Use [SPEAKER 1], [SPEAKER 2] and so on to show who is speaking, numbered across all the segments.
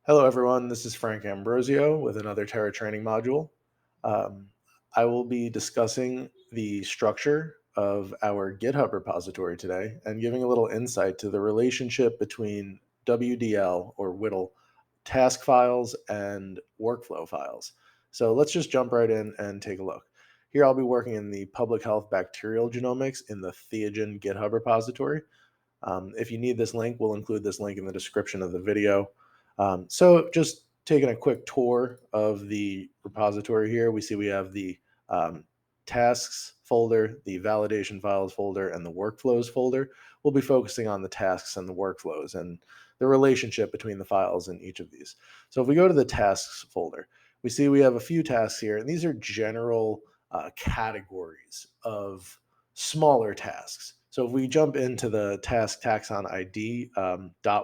[SPEAKER 1] Hello, everyone. This is Frank Ambrosio with another Terra training module. Um, I will be discussing the structure of our GitHub repository today and giving a little insight to the relationship between WDL or WDL task files and workflow files. So let's just jump right in and take a look. Here I'll be working in the public health bacterial genomics in the Theogen GitHub repository. If you need this link, we'll include this link in the description of the video. So just taking a quick tour of the repository here, we see we have the tasks folder, the validation files folder, and the workflows folder. We'll be focusing on the tasks and the workflows and the relationship between the files in each of these. So if we go to the tasks folder, we see we have a few tasks here, and these are general categories of smaller tasks. So if we jump into the task taxon ID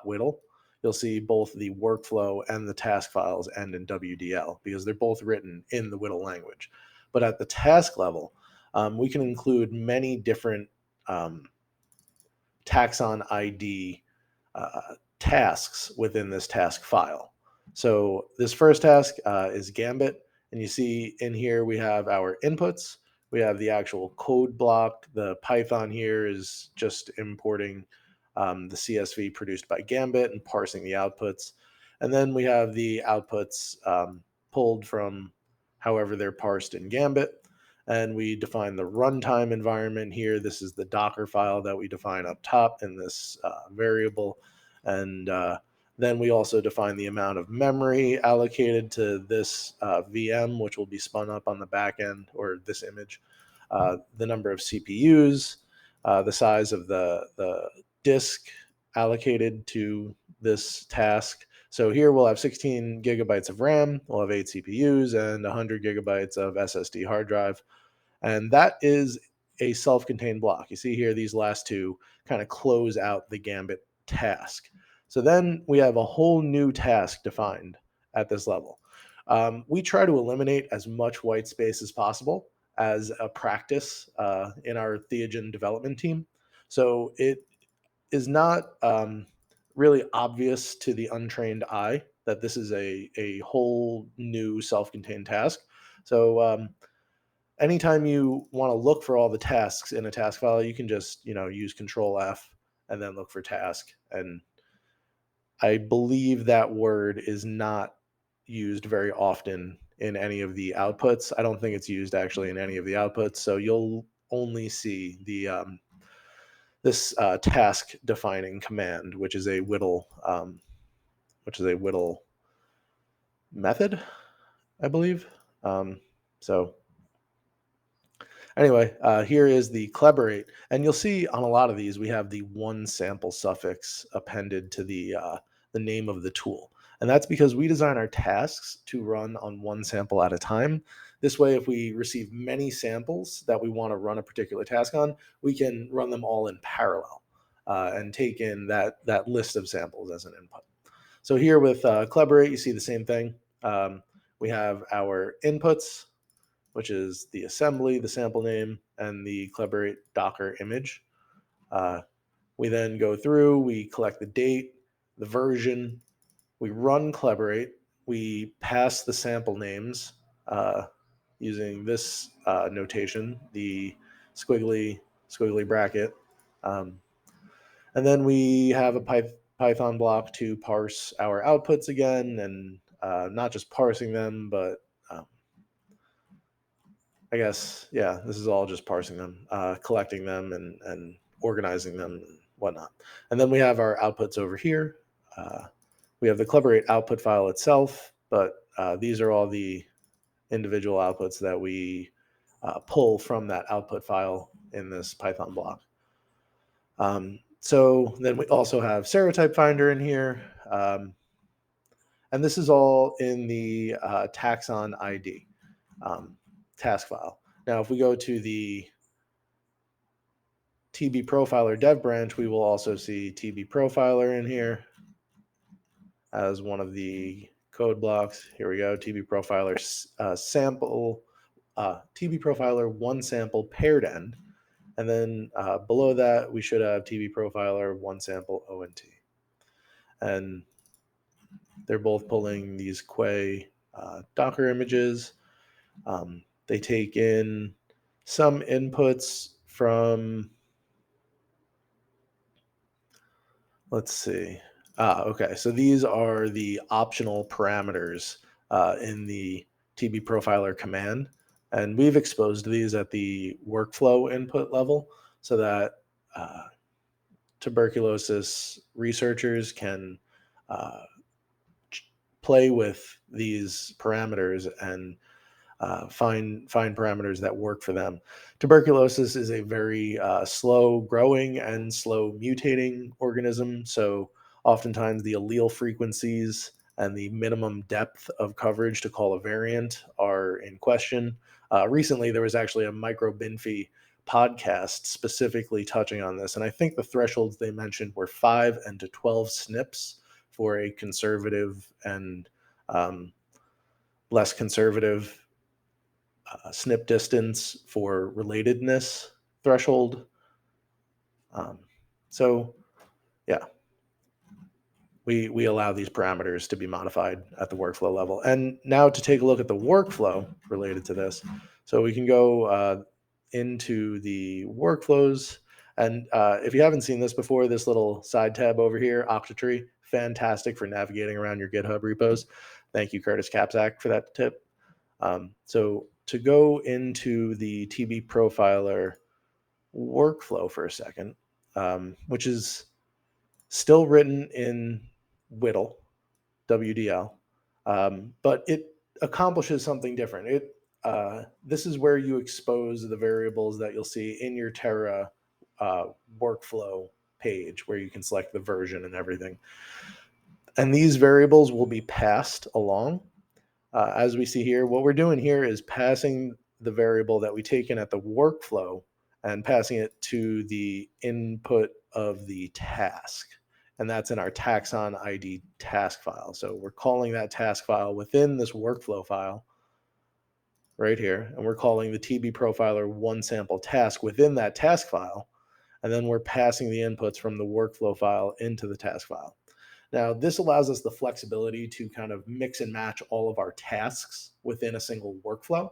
[SPEAKER 1] .whittle, you'll see both the workflow and the task files end in WDL because they're both written in the WDL language. But at the task level, we can include many different taxon ID tasks within this task file. So this first task is Gambit, and you see in here we have our inputs. We have the actual code block. The Python here is just importing the CSV produced by Gambit and parsing the outputs. And then we have the outputs pulled from however they're parsed in Gambit. And we define the runtime environment here. This is the Docker file that we define up top in this variable. And then we also define the amount of memory allocated to this VM, which will be spun up on the back end, or this image, the number of CPUs, the size of the disk allocated to this task. So here we'll have 16 gigabytes of RAM, we'll have 8 CPUs, and 100 gigabytes of SSD hard drive. And that is a self-contained block. You see here, these last two kind of close out the Gambit task. So then we have a whole new task defined at this level. We try to eliminate as much white space as possible as a practice in our Theogen development team. So it is not really obvious to the untrained eye that this is a whole new self-contained task. So anytime you want to look for all the tasks in a task file, you can just use Control F and then look for task. And I believe that word is not used very often in any of the outputs. I don't think it's used actually in any of the outputs. So you'll only see the this task defining command, which is a whittle method, I believe. So anyway, here is the collaborate, and you'll see on a lot of these we have the one sample suffix appended to the name of the tool, and that's because we design our tasks to run on one sample at a time. This way, if we receive many samples that we want to run a particular task on, we can run them all in parallel and take in that list of samples as an input. So here with collaborate, you see the same thing. We have our inputs, which is the assembly, the sample name, and the collaborate Docker image. Uh, we then go through, we collect the date, the version, we run collaborate, we pass the sample names using this notation, the squiggly bracket. Um, and then we have a Python block to parse our outputs again, and not just parsing them, but I guess, yeah, this is all just parsing them, collecting them, and organizing them and whatnot. And then we have our outputs over here. We have the collaborate output file itself, but these are all the individual outputs that we pull from that output file in this Python block. So then we also have serotype finder in here. And this is all in the taxon ID task file. Now, if we go to the TB profiler dev branch, we will also see TB profiler in here as one of the code blocks. Here we go, TB profiler sample, TB profiler one sample paired end. And then below that, we should have TB profiler one sample ONT. And They're both pulling these Quay Docker images. They take in some inputs from, let's see. Okay, so these are the optional parameters in the TB profiler command. And we've exposed these at the workflow input level so that uh, tuberculosis researchers can uh, play with these parameters and find parameters that work for them. Tuberculosis is a very slow growing and slow mutating organism, so oftentimes the allele frequencies and the minimum depth of coverage to call a variant are in question. Recently, there was actually a microbinfy podcast specifically touching on this, and I think the thresholds they mentioned were 5 and to 12 SNPs for a conservative and um, less conservative SNP distance for relatedness threshold. Um, so yeah, we allow these parameters to be modified at the workflow level. And now to take a look at the workflow related to this. So we can go into the workflows. And if you haven't seen this before, this little side tab over here, Octatree, fantastic for navigating around your GitHub repos. Thank you, Curtis Kapzak, for that tip. So to go into the TB profiler workflow for a second, which is still written in WDL, WDL, but it accomplishes something different. This is where you expose the variables that you'll see in your Terra workflow page, where you can select the version and everything. And these variables will be passed along. As we see here, what we're doing here is passing the variable that we take in at the workflow and passing it to the input of the task. And that's in our taxon ID task file. So we're calling that task file within this workflow file right here. And we're calling the TB profiler one sample task within that task file. And then we're passing the inputs from the workflow file into the task file. Now, this allows us the flexibility to kind of mix and match all of our tasks within a single workflow.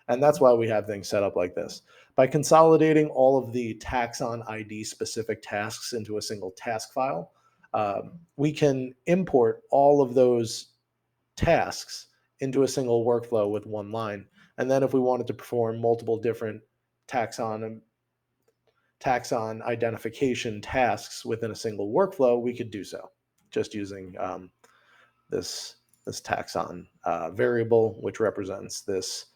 [SPEAKER 1] And that's why we have things set up like this. By consolidating all of the taxon ID specific tasks into a single task file, we can import all of those tasks into a single workflow with one line. And then if we wanted to perform multiple different taxon identification tasks within a single workflow, we could do so just using this taxon variable, which represents this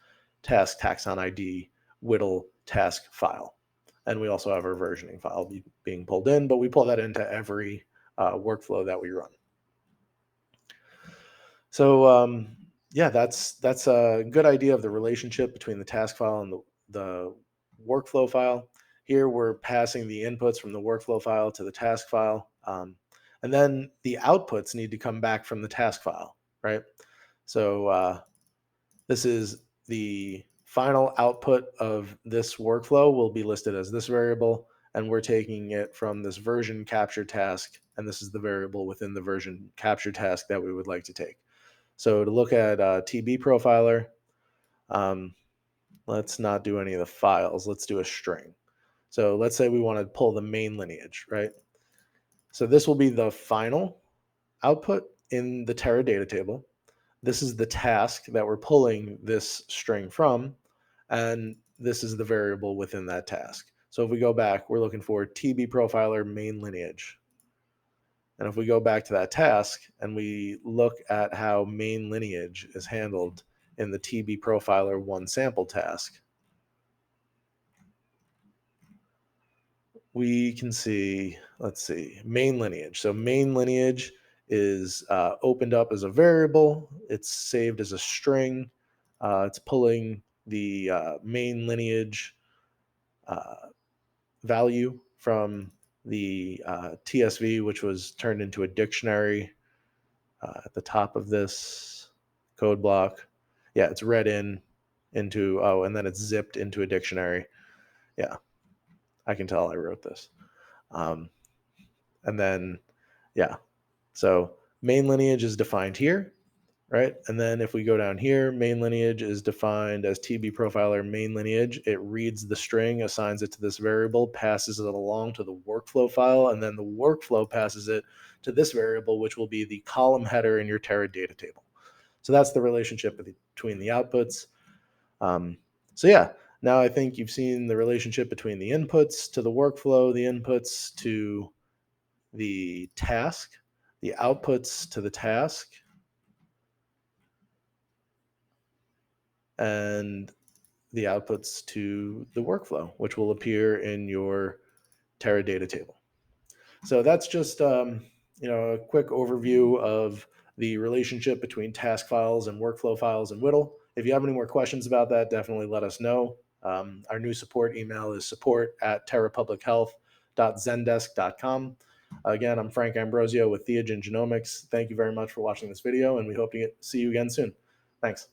[SPEAKER 1] taxon ID WDL task file. And we also have our versioning file being pulled in, but we pull that into every workflow that we run. So yeah, that's a good idea of the relationship between the task file and the workflow file. Here we're passing the inputs from the workflow file to the task file. And then the outputs need to come back from the task file, right? So this is the final output of this workflow will be listed as this variable, and we're taking it from this version capture task, and this is the variable within the version capture task that we would like to take. So to look at TB profiler, let's not do any of the files. Let's do a string. So let's say we want to pull the main lineage, right? So this will be the final output in the Terra data table. This is the task that we're pulling this string from, and this is the variable within that task. So if we go back, we're looking for TB profiler main lineage. And if we go back to that task and we look at how main lineage is handled in the TB profiler one sample task, we can see, let's see, main lineage. So main lineage is opened up as a variable. It's saved as a string. It's pulling the main lineage value from the TSV, which was turned into a dictionary at the top of this code block. Yeah, it's read into, and then it's zipped into a dictionary. Yeah, I can tell I wrote this. And then, yeah, so Main lineage is defined here, right? And then if we go down here, main lineage is defined as TB profiler main lineage. It reads the string, assigns it to this variable, passes it along to the workflow file, and then the workflow passes it to this variable, which will be the column header in your Teradata table. So that's the relationship between the outputs. So yeah, now I think you've seen the relationship between the inputs to the workflow, the inputs to the task, the outputs to the task, and the outputs to the workflow, which will appear in your Teradata table. So that's just a quick overview of the relationship between task files and workflow files in WDL. If you have any more questions about that, definitely let us know. Our new support email is support@terrapublichealth.zendesk.com. Again, I'm Frank Ambrosio with Theogen Genomics. Thank you very much for watching this video, and we hope to see you again soon. Thanks.